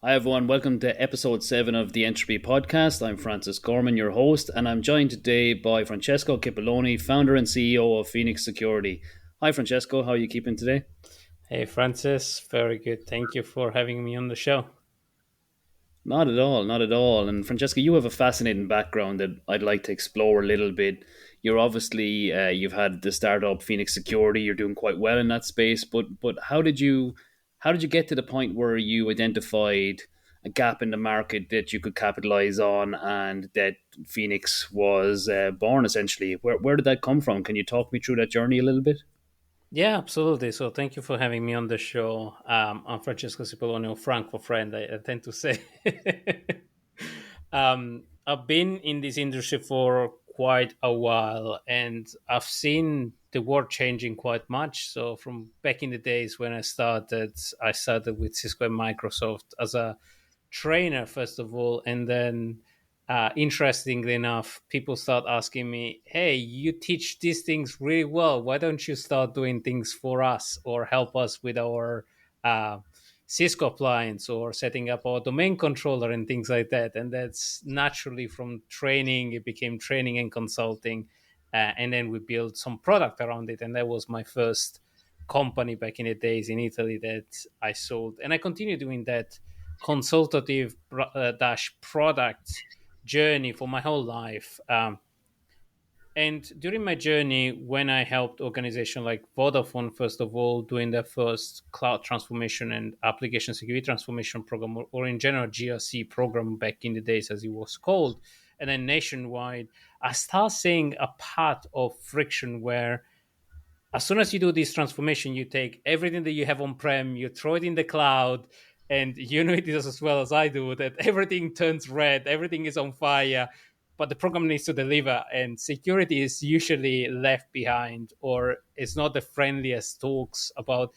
Hi, everyone. Welcome to episode 7 of the Entropy Podcast. I'm Francis Gorman, your host, and I'm joined today by Francesco Cipollone, founder and CEO of Phoenix Security. Hi, Francesco. How are you keeping today? Hey, Francis. Very good. Thank you for having me on the show. Not at all, not at all. And Francesco, you have a fascinating background that I'd like to explore a little bit. You're obviously you've had the startup Phoenix Security. You're doing quite well in that space. But how did you get to the point where you identified a gap in the market that you could capitalize on, and that Phoenix was born essentially? Where did that come from? Can you talk me through that journey a little bit? Yeah, absolutely. So thank you for having me on the show. I'm Francesco Cipollone, or Frank for friend, I tend to say. I've been in this industry for quite a while, and I've seen the world changing quite much. So from back in the days when I started with Cisco and Microsoft as a trainer, first of all, and then interestingly enough, people start asking me, "Hey, you teach these things really well. Why don't you start doing things for us or help us with our uh, Cisco appliance or setting up our domain controller and things like that?" And that's naturally from training. It became training and consulting, and then we built some product around it. And that was my first company back in the days in Italy that I sold, and I continue doing that consultative dash product journey for my whole life. And during my journey, when I helped organizations like Vodafone, first of all, doing their first cloud transformation and application security transformation program, or in general GRC program back in the days as it was called, and then nationwide, I start seeing a path of friction where as soon as you do this transformation, you take everything that you have on prem, you throw it in the cloud, and you know it as well as I do that everything turns red, everything is on fire, but the program needs to deliver, and security is usually left behind, or it's not the friendliest talks about.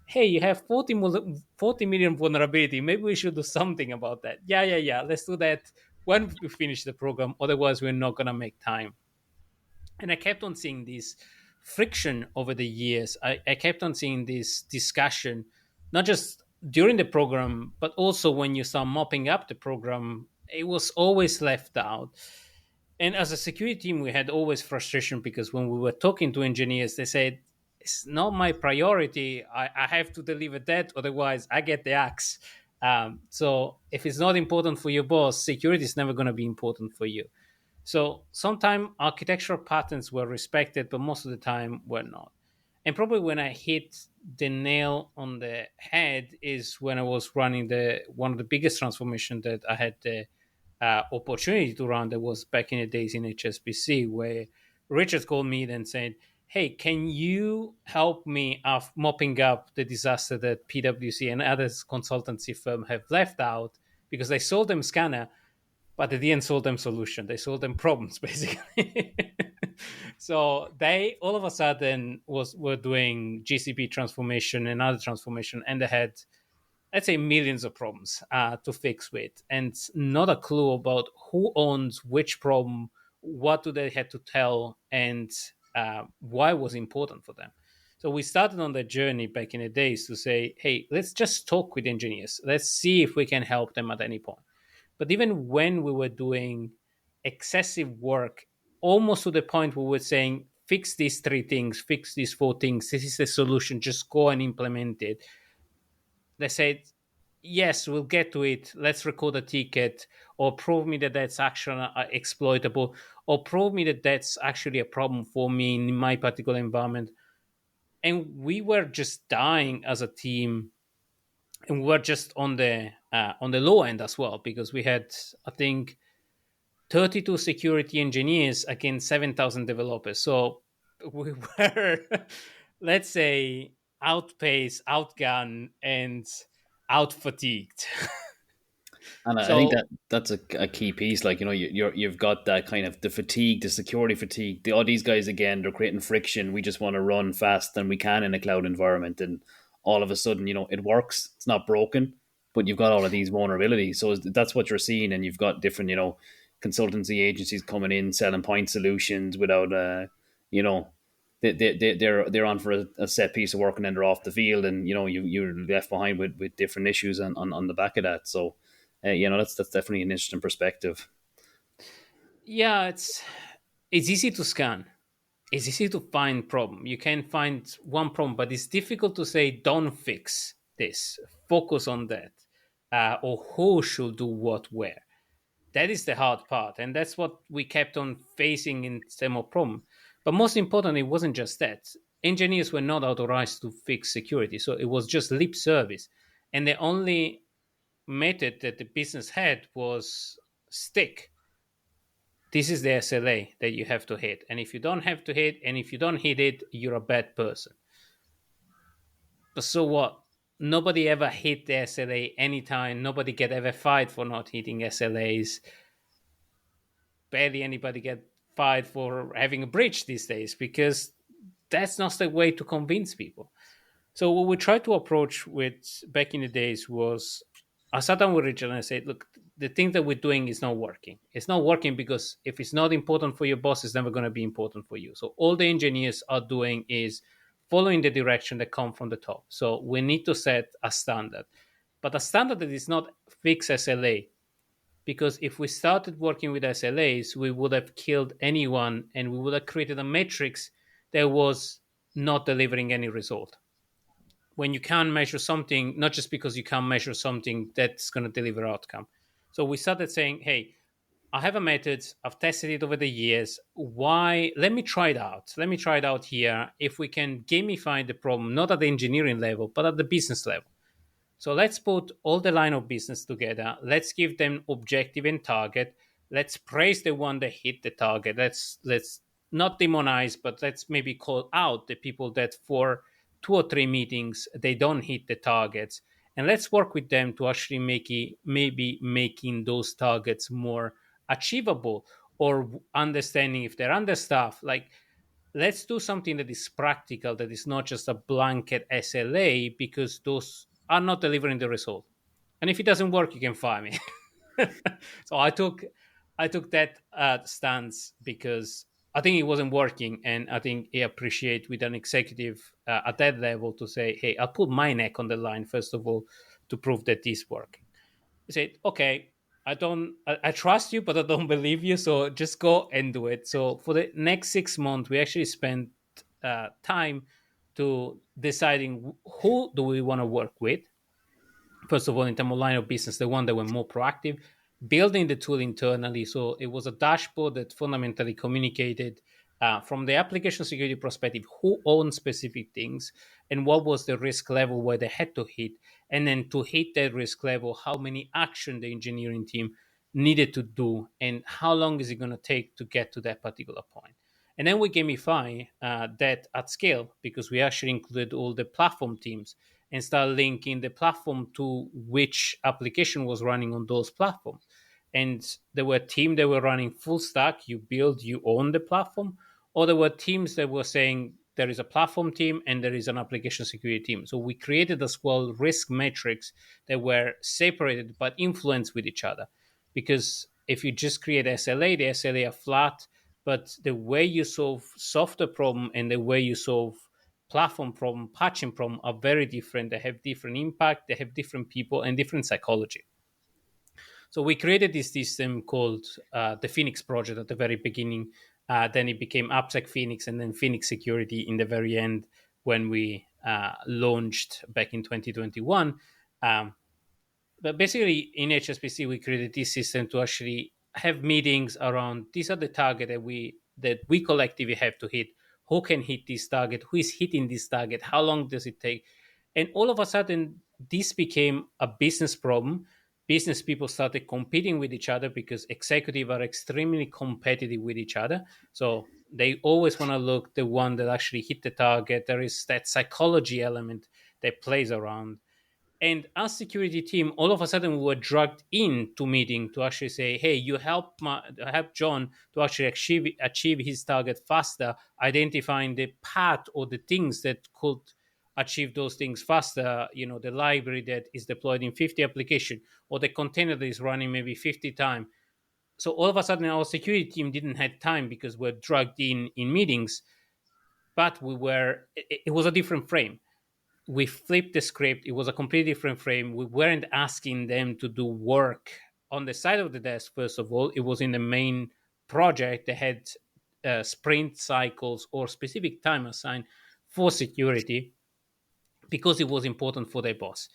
Hey, you have 40 million vulnerability. Maybe we should do something about that. Yeah. Let's do that when we finish the program. Otherwise, we're not going to make time. And I kept on seeing this friction over the years. I kept on seeing this discussion, not just during the program, but also when you start mopping up the program, it was always left out. And as a security team, we had always frustration because when we were talking to engineers, they said, it's not my priority. I have to deliver that, otherwise I get the axe. So if it's not important for your boss, security is never going to be important for you. So sometimes architectural patterns were respected, but most of the time were not. And probably when I hit the nail on the head is when I was running the one of the biggest transformation that I had the opportunity to run. That was back in the days in HSBC, where Richard called me and said, "Hey, can you help me of mopping up the disaster that PwC and other consultancy firm have left out because they sold them scanner, but they didn't solve them solution. They solved them problems basically." So they all of a sudden were doing GCP transformation and other transformation, and they had, let's say, millions of problems to fix with, and not a clue about who owns which problem, what do they had to tell, and why it was important for them. So we started on that journey back in the days to say, hey, let's just talk with engineers. Let's see if we can help them at any point. But even when we were doing excessive work, almost to the point where we were saying, fix these three things, fix these four things, this is the solution, just go and implement it. They said, yes, we'll get to it. Let's record a ticket, or prove me that that's actually exploitable, or prove me that that's actually a problem for me in my particular environment. And we were just dying as a team, and we were just on the low end as well, because we had, I think, 32 security engineers against 7,000 developers. So we were, let's say, outpaced, outgunned, and out fatigued. And I think So that's a key piece. Like, you've got that kind of the fatigue, the security fatigue. All these guys again, they're creating friction. We just want to run fast than we can in a cloud environment, and all of a sudden, it works. It's not broken, but you've got all of these vulnerabilities. So that's what you're seeing, and you've got different, consultancy agencies coming in selling point solutions without, you know, they're on for a set piece of work and then they're off the field, and you're left behind with different issues on the back of that. So that's definitely an interesting perspective. Yeah, it's easy to scan. It's easy to find problem. You can find one problem, but it's difficult to say don't fix this, focus on that, or who should do what where. That is the hard part, and that's what we kept on facing in terms of problem. But most importantly, it wasn't just that. Engineers were not authorized to fix security, so it was just lip service, and the only method that the business had was stick. This is the SLA that you have to hit, and if you don't have to hit, and if you don't hit it, you're a bad person. But so what? Nobody ever hit the SLA anytime. Nobody get ever fired for not hitting SLAs. Barely anybody get fired for having a breach these days, because that's not the way to convince people. So what we tried to approach with back in the days was, I sat down with Richard and I said, look, the thing that we're doing is not working. It's not working because if it's not important for your boss, it's never going to be important for you. So all the engineers are doing is following the direction that come from the top. So we need to set a standard, but a standard that is not fixed SLA, because if we started working with SLAs, we would have killed anyone and we would have created a matrix that was not delivering any result. When you can't measure something, not just because you can't measure something that's going to deliver outcome. So we started saying, hey, I have a method, I've tested it over the years. Why? Let me try it out. Let me try it out here. If we can gamify the problem, not at the engineering level, but at the business level. So let's put all the line of business together. Let's give them objective and target. Let's praise the one that hit the target. Let's not demonize, but let's maybe call out the people that for 2 or 3 meetings they don't hit the targets, and let's work with them to actually maybe making those targets more achievable, or understanding if they're understaffed. Like, let's do something that is practical, that is not just a blanket SLA, because those are not delivering the result. And if it doesn't work, you can fire me. So I took that stance because I think it wasn't working, and I think I appreciate with an executive at that level to say, "Hey, I'll put my neck on the line first of all to prove that this working." He said, "Okay, I trust you, but I don't believe you. So just go and do it." So for the next 6 months, we actually spent time to deciding who do we want to work with. First of all, in terms of line of business, the one that were more proactive, building the tool internally. So it was a dashboard that fundamentally communicated from the application security perspective who owns specific things and what was the risk level where they had to hit. And then to hit that risk level, how many action the engineering team needed to do and how long is it going to take to get to that particular point. And then we gamify that at scale, because we actually included all the platform teams and start linking the platform to which application was running on those platforms. And there were teams that were running full stack, you build, you own the platform, or there were teams that were saying there is a platform team and there is an application security team. So we created as well risk metrics that were separated but influenced with each other. Because if you just create SLA, the SLA are flat, but the way you solve software problem and the way you solve platform problem, patching problem are very different. They have different impact, they have different people and different psychology. So we created this system called the Phoenix project at the very beginning. Then it became AppSec Phoenix and then Phoenix Security in the very end when we launched back in 2021. But basically, in HSBC, we created this system to actually have meetings around these are the target that we collectively have to hit. Who can hit this target? Who is hitting this target? How long does it take? And all of a sudden, this became a business problem. Business people started competing with each other because executives are extremely competitive with each other. So they always want to look the one that actually hit the target. There is that psychology element that plays around. And as security team, all of a sudden we were dragged into meeting to actually say, "Hey, you help John to actually achieve his target faster, identifying the path or the things that could achieve those things faster. You know, the library that is deployed in 50 application, or the container that is running maybe 50 times." So all of a sudden, our security team didn't have time because we're dragged in meetings. but it was a different frame. We flipped the script. It was a completely different frame. We weren't asking them to do work on the side of the desk. First of all, it was in the main project. They had sprint cycles or specific time assigned for security because it was important for their boss.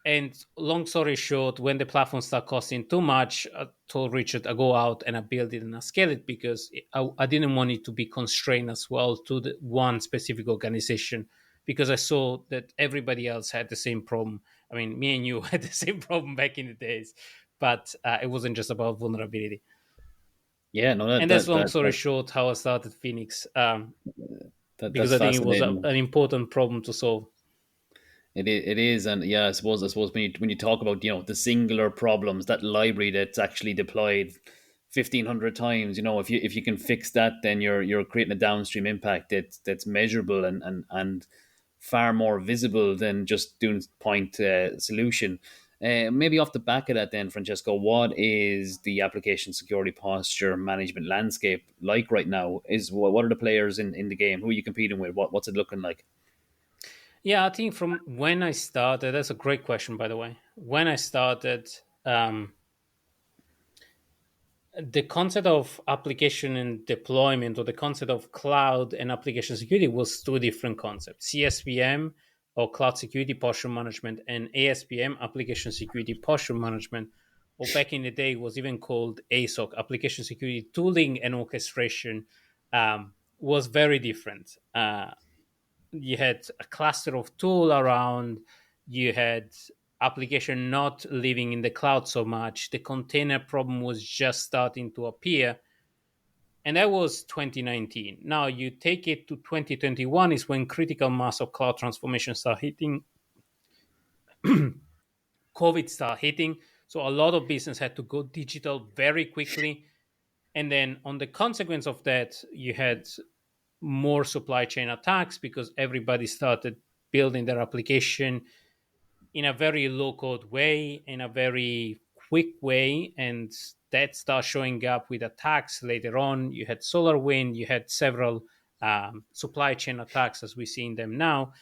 And long story short, when the platform started costing too much, I told Richard I go out and I build it and I scale it because I didn't want it to be constrained as well to the one specific organization, because I saw that everybody else had the same problem. I mean, me and you had the same problem back in the days, but it wasn't just about vulnerability. Yeah, no, And that's long story short how I started Phoenix, because that's I think it was fascinating. an important problem to solve. It is, and yeah, I suppose when you talk about the singular problems, that library that's actually deployed 1,500 times, if you can fix that, then you're creating a downstream impact that's measurable and far more visible than just doing point solution. Maybe off the back of that, then, Francesco, what is the application security posture management landscape like right now? What are the players in the game? Who are you competing with? What's it looking like? Yeah, I think from when I started, that's a great question, by the way. When I started, um, the concept of application and deployment, or the concept of cloud and application security, was two different concepts: CSPM, or cloud security posture management, and ASPM, application security posture management, or back in the day was even called ASOC, application security tooling and orchestration. Was very different. You had a cluster of tool around. You had application not living in the cloud so much. The container problem was just starting to appear, and that was 2019. Now you take it to 2021 is when critical mass of cloud transformation start hitting. COVID start hitting, so a lot of business had to go digital very quickly. And then on the consequence of that, you had more supply chain attacks because everybody started building their application in a very low code way, in a very quick way, and that starts showing up with attacks later on. You had SolarWind, you had several supply chain attacks as we see in them now.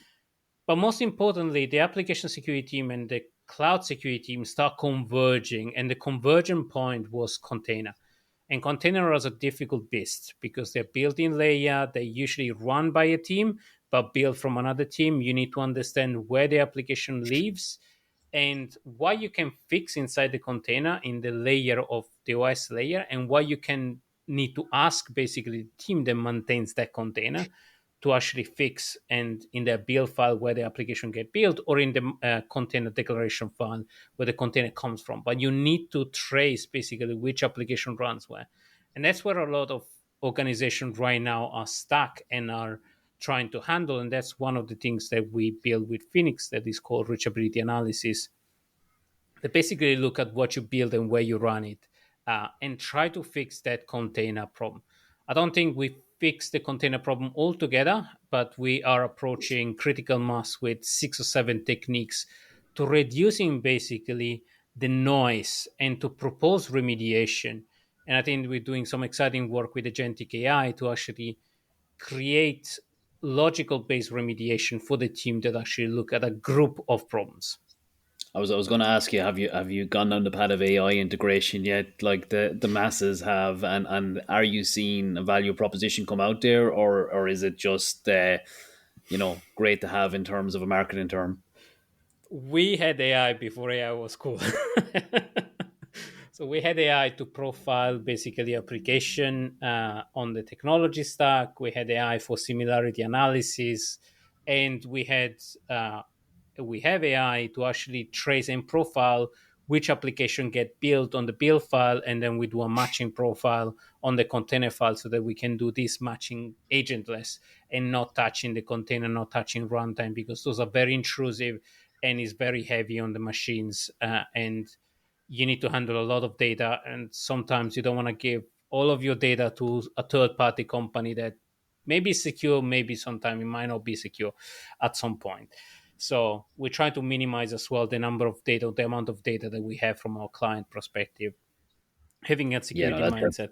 But most importantly, the application security team and the cloud security team start converging, and the convergent point was container. And container is a difficult beast because they're built in layer. They usually run by a team, but built from another team. You need to understand where the application lives and what you can fix inside the container in the layer of the OS layer, and what you can need to ask basically the team that maintains that container to actually fix, and in the build file where the application get built, or in the container declaration file where the container comes from. But you need to trace basically which application runs where, and that's where a lot of organizations right now are stuck and are trying to handle. And that's one of the things that we build with Phoenix, that is called reachability analysis. They basically look at what you build and where you run it, and try to fix that container problem. I don't think we fixed the container problem altogether, but we are approaching critical mass with 6 or 7 techniques to reducing basically the noise and to propose remediation. And I think we're doing some exciting work with agentic AI to actually create logical based remediation for the team that actually look at a group of problems. I was going to ask you, have you gone down the path of AI integration yet, like the masses have, and are you seeing a value proposition come out there, or is it just great to have in terms of a marketing term? We had AI before AI was cool. So we had AI to profile basically application on the technology stack. We had AI for similarity analysis, and uh, we have AI to actually trace and profile which application get built on the build file, and then we do a matching profile on the container file so that we can do this matching agentless and not touching the container, not touching runtime, because those are very intrusive and is very heavy on the machines, and you need to handle a lot of data, and sometimes you don't want to give all of your data to a third party company that maybe is secure, maybe sometimes it might not be secure at some point. So we try to minimize as well the number of data, the amount of data that we have from our client perspective, having a Yeah, no, security mindset.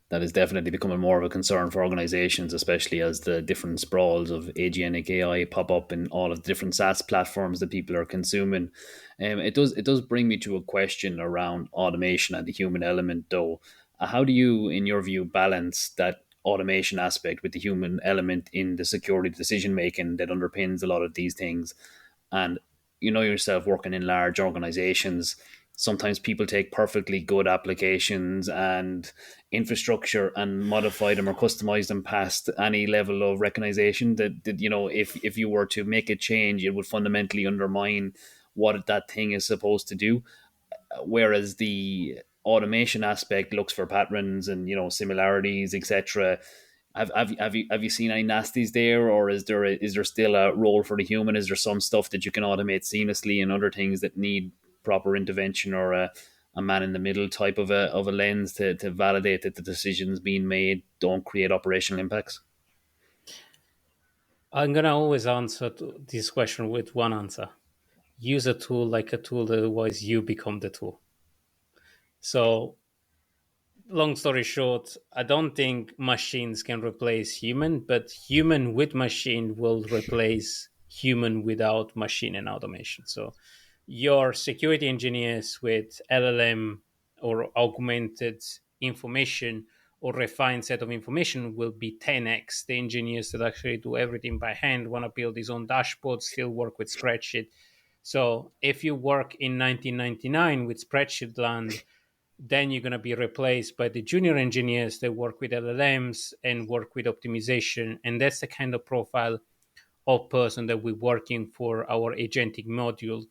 that is definitely becoming more of a concern for organizations, especially as the different sprawls of agentic AI pop up in all of the different SaaS platforms that people are consuming. It does bring me to a question around automation and the human element, though. How do you, in your view, balance that automation aspect with the human element in the security decision making that underpins a lot of these things? And you know yourself, working in large organizations, sometimes people take perfectly good applications and infrastructure and modify them or customize them past any level of recognition that if you were to make a change, it would fundamentally undermine what that thing is supposed to do. Whereas the automation aspect looks for patterns and similarities, etc. Have you seen any nasties there, or is there still a role for the human? Is there some stuff that you can automate seamlessly, and other things that need proper intervention, or a man in the middle type of a lens to validate that the decisions being made don't create operational impacts? I'm gonna always answer to this question with one answer: use a tool like a tool, otherwise you become the tool. So long story short, I don't think machines can replace human, but human with machine will replace human without machine and automation. So your security engineers with LLM or augmented information or refined set of information will be 10x the engineers that actually do everything by hand, want to build his own dashboard, still work with spreadsheet. So if you work in 1999 with spreadsheet land, then you're going to be replaced by the junior engineers that work with LLMs and work with optimization. And that's the kind of profile of person that we're working for our agentic module,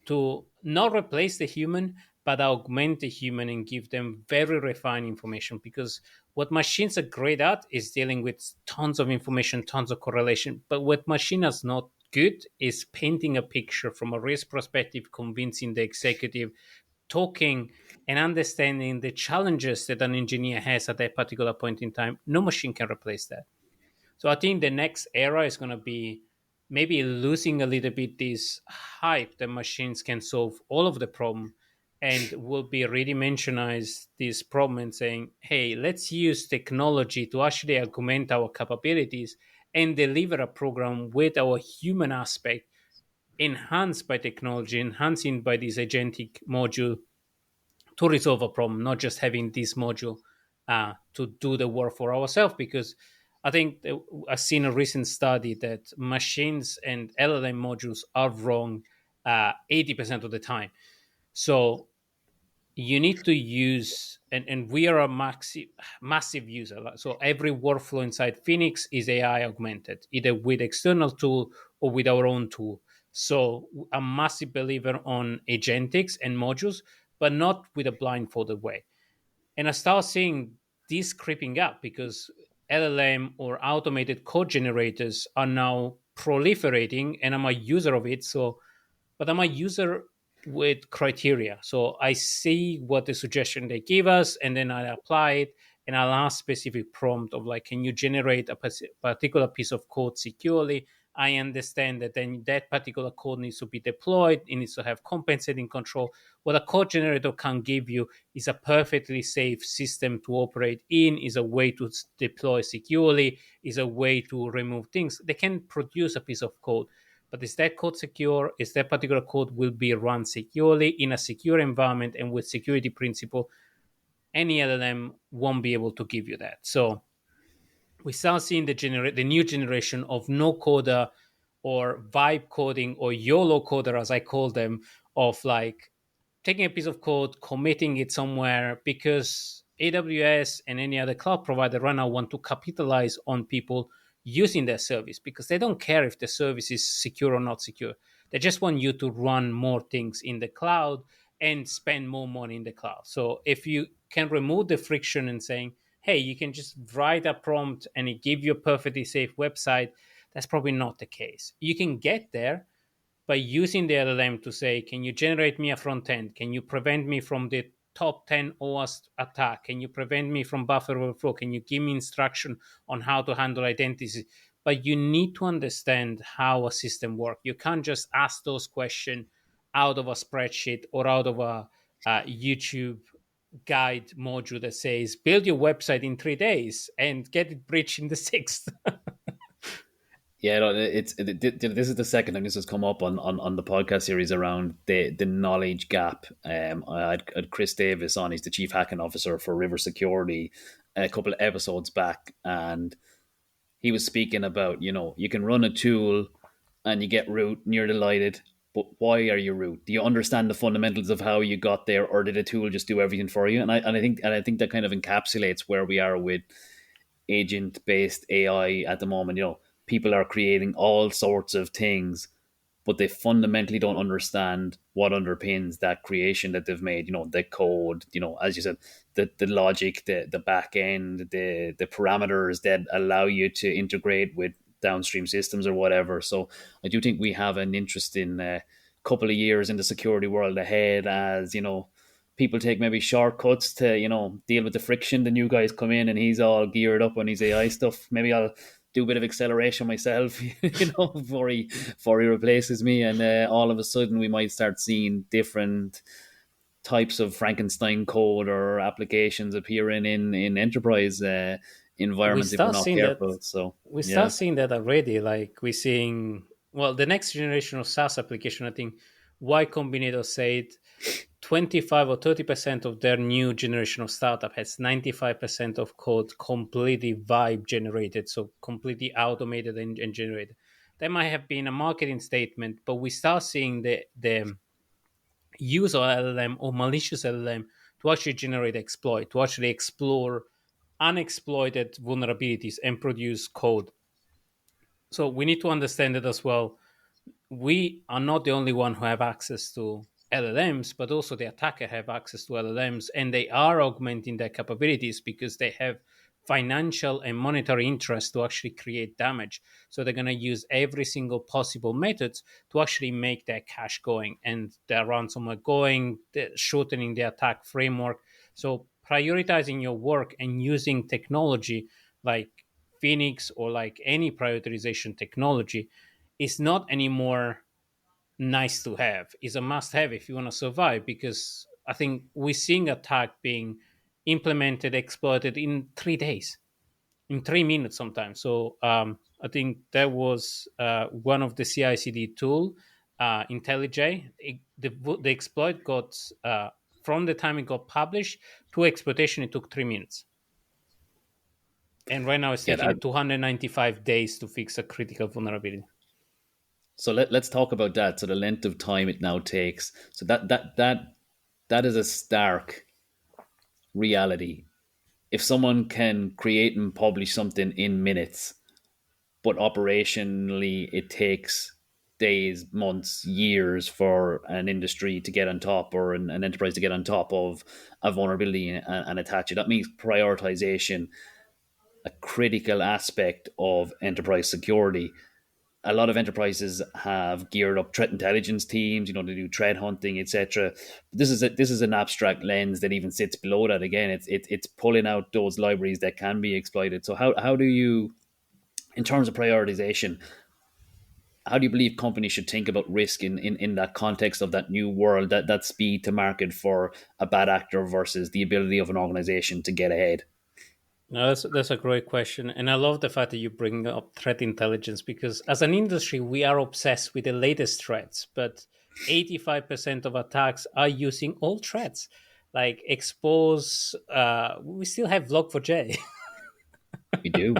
to not replace the human, but augment the human and give them very refined information. Because what machines are great at is dealing with tons of information, tons of correlation. But what machine is not good is painting a picture from a risk perspective, convincing the executive, talking and understanding the challenges that an engineer has at that particular point in time. No machine can replace that. So I think the next era is going to be maybe losing a little bit this hype that machines can solve all of the problem, and will be redimensionize this problem and saying, hey, let's use technology to actually augment our capabilities and deliver a program with our human aspect enhanced by technology, enhancing by this agentic module to resolve a problem, not just having this module to do the work for ourselves. Because I think I've seen a recent study that machines and LLM modules are wrong 80% of the time. So you need to use, and we are a massive user. So every workflow inside Phoenix is AI augmented, either with external tool or with our own tool. So I'm a massive believer on agentics and modules, but not with a blindfolded way. And I start seeing this creeping up because LLM or automated code generators are now proliferating, and I'm a user of it. So, but I'm a user with criteria. So I see what the suggestion they give us, and then I apply it, and I'll ask specific prompt of like, can you generate a particular piece of code securely? I understand that then that particular code needs to be deployed. It needs to have compensating control. What a code generator can give you is a perfectly safe system to operate in, is a way to deploy securely, is a way to remove things. They can produce a piece of code, but is that code secure? Is that particular code will be run securely in a secure environment and with security principle? Any LLM won't be able to give you that. So we start seeing the new generation of no coder or vibe coding or YOLO coder, as I call them, of like taking a piece of code, committing it somewhere, because AWS and any other cloud provider right now want to capitalize on people using their service, because they don't care if the service is secure or not secure. They just want you to run more things in the cloud and spend more money in the cloud. So if you can remove the friction and saying, hey, you can just write a prompt and it give you a perfectly safe website, that's probably not the case. You can get there by using the LLM to say, can you generate me a front end? Can you prevent me from the top 10 OWASP attack? Can you prevent me from buffer overflow? Can you give me instruction on how to handle identity? But you need to understand how a system works. You can't just ask those questions out of a spreadsheet or out of a YouTube guide module that says build your website in 3 days and get it breached in the sixth. Yeah, no, this is the second time this has come up on the podcast series around the knowledge gap. I had Chris Davis on; he's the chief hacking officer for River Security, a couple of episodes back, and he was speaking about, you can run a tool and you get root and you're delighted, but why are you root? Do you understand the fundamentals of how you got there, or did a tool just do everything for you? And I think that kind of encapsulates where we are with agent based AI at the moment. People are creating all sorts of things, but they fundamentally don't understand what underpins that creation that they've made. The code, as you said, the logic, the back end, the parameters that allow you to integrate with downstream systems or whatever. So I do think we have an interesting couple of years in the security world ahead, as people take maybe shortcuts to deal with the friction. The new guys come in and he's all geared up on his AI stuff. Maybe I'll do a bit of acceleration myself, before he replaces me, and all of a sudden we might start seeing different types of Frankenstein code or applications appearing in enterprise we environments if we're start not seeing that careful. So we start yeah, seeing that already. Like we're seeing, well, the next generation of SaaS application, I think Y Combinator said 25 or 30% of their new generation of startup has 95% of code completely vibe generated, so completely automated and generated. That might have been a marketing statement, but we start seeing the use of LLM or malicious LLM to actually generate exploit, to actually explore unexploited vulnerabilities and produce code. So we need to understand it as well. We are not the only one who have access to LLMs, but also the attacker have access to LLMs, and they are augmenting their capabilities because they have financial and monetary interest to actually create damage. So they're going to use every single possible methods to actually make their cash going and their ransomware going, shortening the attack framework. So prioritizing your work and using technology like Phoenix or like any prioritization technology is not anymore nice to have. It's a must have if you want to survive, because I think we're seeing attack being implemented, exploited in 3 days, in 3 minutes sometimes. So I think that was one of the CI/CD tool, IntelliJ. The exploit got from the time it got published to exploitation, it took 3 minutes. And right now it's yeah. taking 295 days to fix a critical vulnerability. So let's talk about that. So the length of time it now takes. So that is a stark reality. If someone can create and publish something in minutes, but operationally it takes days, months, years for an industry to get on top, or an enterprise to get on top of a vulnerability and attach it. That means prioritization, a critical aspect of enterprise security. A lot of enterprises have geared up threat intelligence teams, to do threat hunting, etc. This is an abstract lens that even sits below that. Again, it's pulling out those libraries that can be exploited. So how do you, in terms of prioritization, how do you believe companies should think about risk in that context of that new world, that speed to market for a bad actor versus the ability of an organization to get ahead? No, that's a great question, and I love the fact that you bring up threat intelligence, because as an industry we are obsessed with the latest threats, but 85% of attacks are using old threats, like expose. We still have Log4j. We do.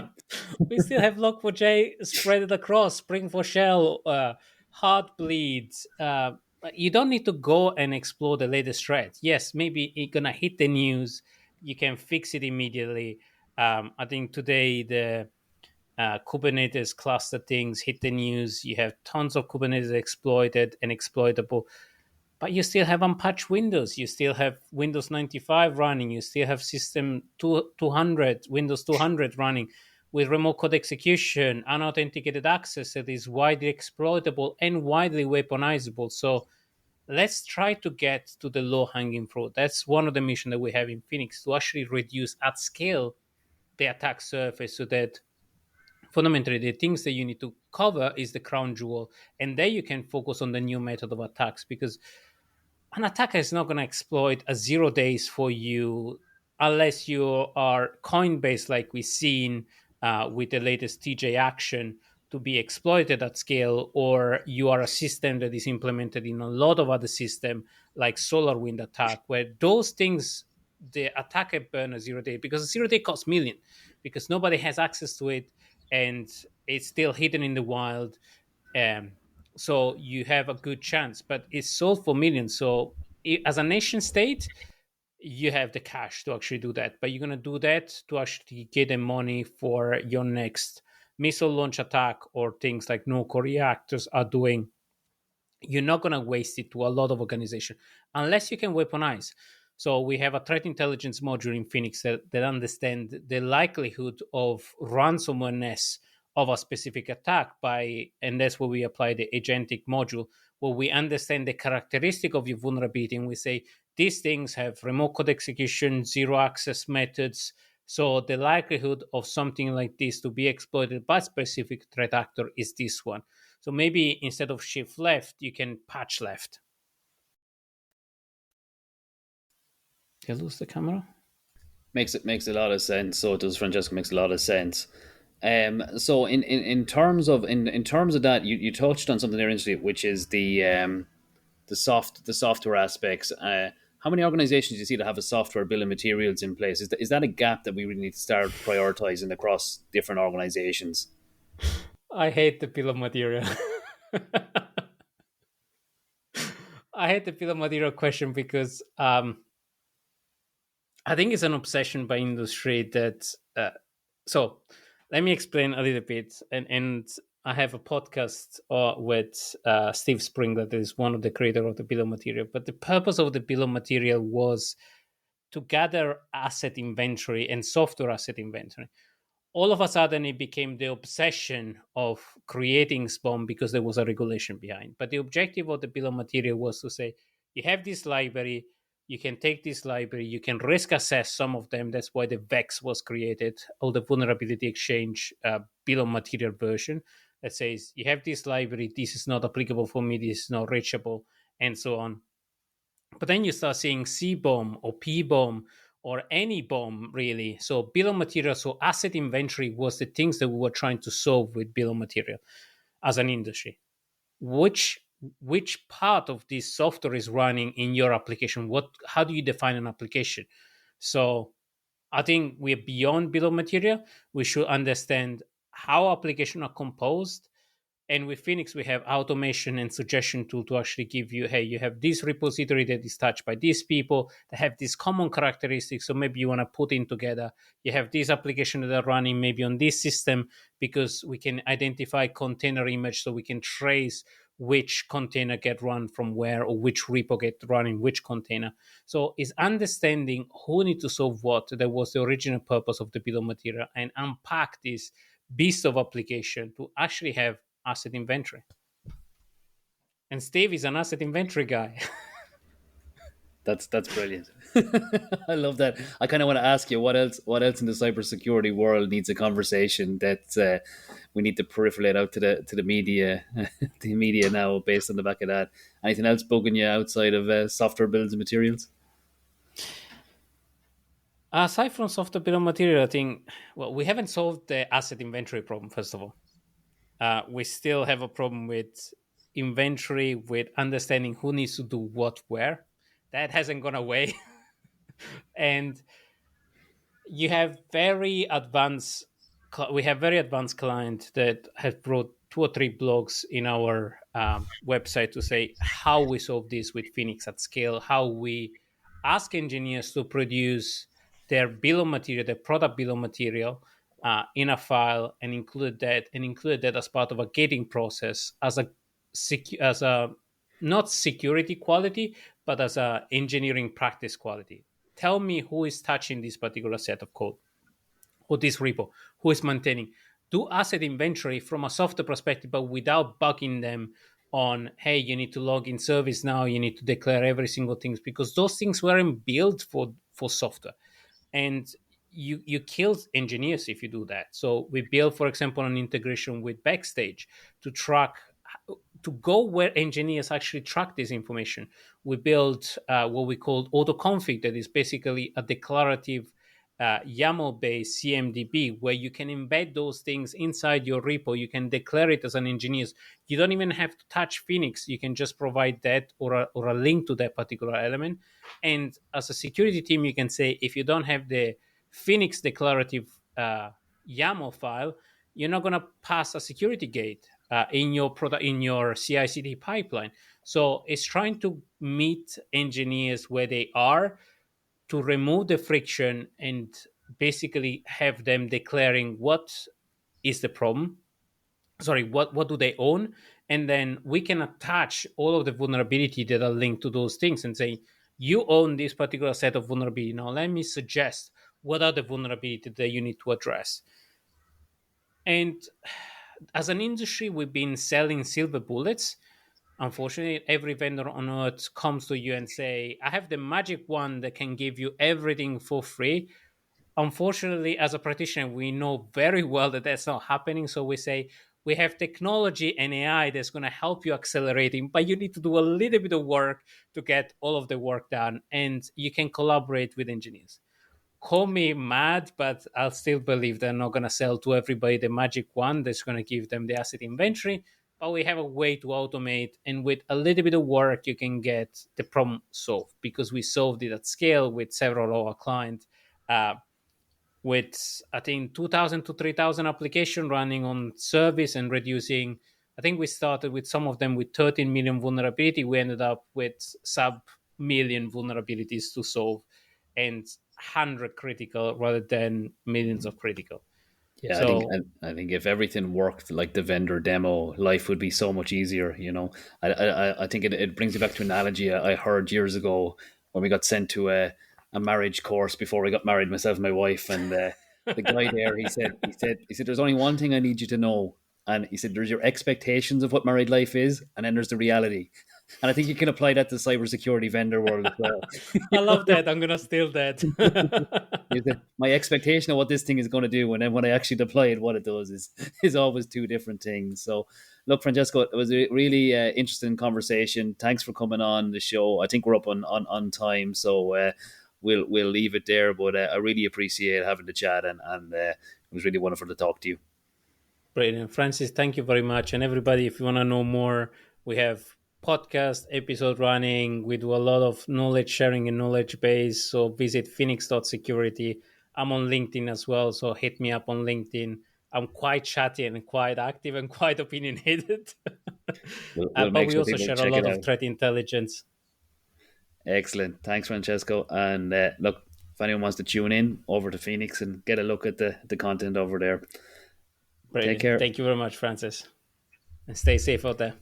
We still have Log4j spread across Spring4Shell, Heartbleed. You don't need to go and explore the latest threat. Yes, maybe it's gonna hit the news. You can fix it immediately. I think today the Kubernetes cluster things hit the news. You have tons of Kubernetes exploited and exploitable, but you still have unpatched Windows. You still have Windows 95 running. You still have System 200, Windows 200 running with remote code execution, unauthenticated access that is widely exploitable and widely weaponizable. So let's try to get to the low hanging fruit. That's one of the missions that we have in Phoenix, to actually reduce at scale the attack surface, so that fundamentally the things that you need to cover is the crown jewel, and there you can focus on the new method of attacks. Because an attacker is not going to exploit a 0 days for you unless you are Coinbase, like we've seen with the latest TJ action, to be exploited at scale, or you are a system that is implemented in a lot of other systems like SolarWind attack, where those things, the attacker burn a 0 day, because a 0 day costs million, because nobody has access to it, and it's still hidden in the wild. um, so you have a good chance, but it's sold for millions. So as a nation state, you have the cash to actually do that, but you're going to do that to actually get the money for your next missile launch attack or things like nuclear reactors are doing. You're not going to waste it to a lot of organization unless you can weaponize. So we have a threat intelligence module in Phoenix that understand the likelihood of ransomwareness of a specific attack by, and that's where we apply the agentic module, where we understand the characteristic of your vulnerability, and we say these things have remote code execution, zero access methods. So the likelihood of something like this to be exploited by a specific threat actor is this one. So maybe instead of shift left, you can patch left. Did I lose the camera? Makes a lot of sense. So it does, Francesco. Makes a lot of sense. So in terms of in terms of that, you touched on something there interesting, which is the software aspects. How many organizations do you see that have a software bill of materials in place? Is that a gap that we really need to start prioritizing across different organizations? I hate the bill of material. I hate the bill of material question because I think it's an obsession by industry that. So let me explain a little bit. And I have a podcast with Steve Spring, that is one of the creator of the bill of material. But the purpose of the bill of material was to gather asset inventory and software asset inventory. All of a sudden, it became the obsession of creating SBOM because there was a regulation behind. But the objective of the bill of material was to say, you have this library, you can take this library, you can risk assess some of them. That's why the VEX was created, or the Vulnerability Exchange bill of material version that says, you have this library, this is not applicable for me, this is not reachable, and so on. But then you start seeing C bomb or P bomb or any bomb really. So bill of material, so asset inventory was the things that we were trying to solve with bill of material as an industry. Which which part of this software is running in your application? How do you define an application? So I think we're beyond bill of material. We should understand how applications are composed, and with Phoenix, we have automation and suggestion tool to actually give you, hey, you have this repository that is touched by these people that have these common characteristics. So maybe you want to put in together. You have these applications that are running maybe on this system, because we can identify container image, so we can trace which container get run from where, or which repo get run in which container. So it's understanding who need to solve what. That was the original purpose of the bill of material, and unpack this beast of application to actually have asset inventory. And Steve is an asset inventory guy. That's brilliant. I love that. I kind of want to ask you what else in the cybersecurity world needs a conversation that we need to peripherate out to the media, the media now based on the back of that. Anything else bugging you outside of software builds and materials? Aside from software bill of material, I think, well, we haven't solved the asset inventory problem, first of all. We still have a problem with inventory, with understanding who needs to do what where. That hasn't gone away. And you have very advanced we have very advanced client that have brought 2 or 3 blogs in our website to say how we solve this with Phoenix at scale, how we ask engineers to produce their bill of material, their product bill of material, in a file, and include that as part of a gating process as a not security quality, but as a engineering practice quality. Tell me who is touching this particular set of code or this repo, who is maintaining. Do asset inventory from a software perspective, but without bugging them on, hey, you need to log in service now, you need to declare every single thing, because those things weren't built for software. And you kill engineers if you do that. So we built, for example, an integration with Backstage to track to go where engineers actually track this information, we built what we called autoconfig, that is basically a declarative YAML-based CMDB, where you can embed those things inside your repo. You can declare it as an engineer. You don't even have to touch Phoenix. You can just provide that or a link to that particular element. And as a security team, you can say, if you don't have the Phoenix declarative YAML file, you're not going to pass a security gate in your product, in your CI/CD pipeline. So it's trying to meet engineers where they are, to remove the friction and basically have them declaring what is the problem. Sorry, what do they own? And then we can attach all of the vulnerability that are linked to those things and say, you own this particular set of vulnerability. Now let me suggest what are the vulnerabilities that you need to address. And as an industry, we've been selling silver bullets. Unfortunately, every vendor on earth comes to you and say, I have the magic one that can give you everything for free. Unfortunately, as a practitioner, we know very well that that's not happening. So we say, we have technology and AI that's going to help you accelerating, but you need to do a little bit of work to get all of the work done. And you can collaborate with engineers. Call me mad, but I'll still believe they're not going to sell to everybody the magic one that's going to give them the asset inventory. But we have a way to automate, and with a little bit of work, you can get the problem solved, because we solved it at scale with several of our clients. With, I think, 2,000 to 3,000 applications running on service and reducing. I think we started with some of them with 13 million vulnerability. We ended up with sub million vulnerabilities to solve, and 100 critical rather than millions of critical. Yeah, So I think if everything worked like the vendor demo, life would be so much easier. I think it brings me back to an analogy I heard years ago when we got sent to a marriage course before we got married, myself and my wife, and the guy there, he said, there's only one thing I need you to know, and he said, there's your expectations of what married life is, and then there's the reality. And I think you can apply that to cybersecurity vendor world as well. I love that. I'm going to steal that. Is that my expectation of what this thing is going to do, and then when I actually deploy it, what it does is always two different things. So, look, Francesco, it was a really interesting conversation. Thanks for coming on the show. I think we're up on time, so we'll leave it there. But I really appreciate having the chat, and it was really wonderful to talk to you. Brilliant. Francis, thank you very much. And everybody, if you want to know more, we have podcast episode running. We do a lot of knowledge sharing and knowledge base. So visit phoenix.security. I'm on LinkedIn as well. So hit me up on LinkedIn. I'm quite chatty and quite active and quite opinionated. We'll But make we sure also people share a check it lot of out. threat intelligence. Excellent. Thanks, Francesco. And look, if anyone wants to tune in over to Phoenix and get a look at the content over there, take Brilliant. care. Thank you very much, Francis. And stay safe out there.